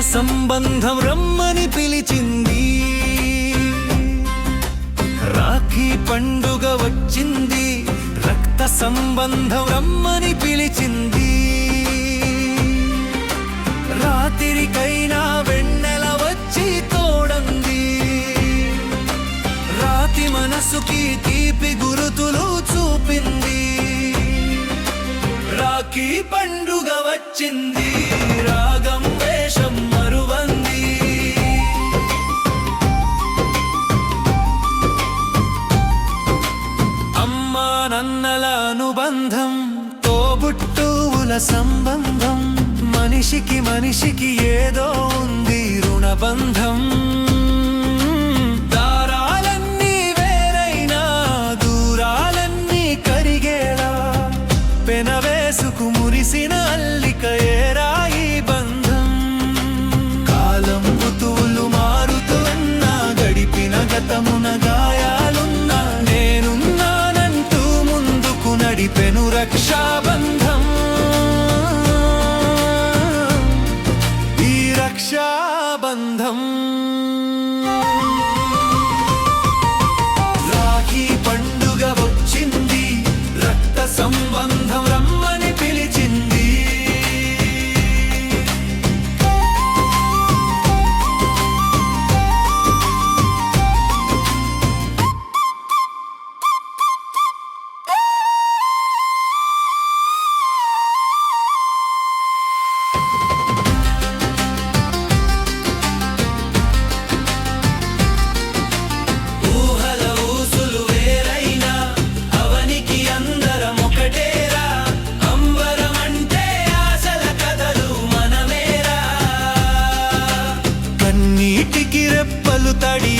సంబంధం రమ్మని పిలిచింది, రాఖీ పండుగ వచ్చింది. రక్త సంబంధం రమ్మని పిలిచింది, రాత్రికైనా వెన్నెల వచ్చి తోడంది. రాతి మనసుకి తీపి గురుతులు చూపింది. రాఖీ పండుగ వచ్చింది, రాగం వేషం మరువంది. అమ్మా నన్నల అనుబంధం, తోబుట్టువుల సంబంధం, మనిషికి మనిషికి ఏదో ఉంది రుణబంధం. దారాలన్నీ వేరైనా దూరాలన్నీ కరిగేలా, పెనవేసుకు మురిసిన అల్లిక ఏరాయి బంధం. కాలం ఋతువులు మారుతున్నా, గడిపిన గతమున గాయాలున్నా, నేనున్నానంటూ ముందుకు నడిపెను రక్షాబంధం. ఈ రక్షాబంధం రాఖీ పండుగ వచ్చింది, రక్త సంబంధం రమ్మని పిలిచింది. ఊహల ఊసులు వేరైనా, అవనికి అందరం ఒకటేరా. అంబరమంటే ఆశల కథలు మనమేరా. కన్నీటికి రెప్పలు తడి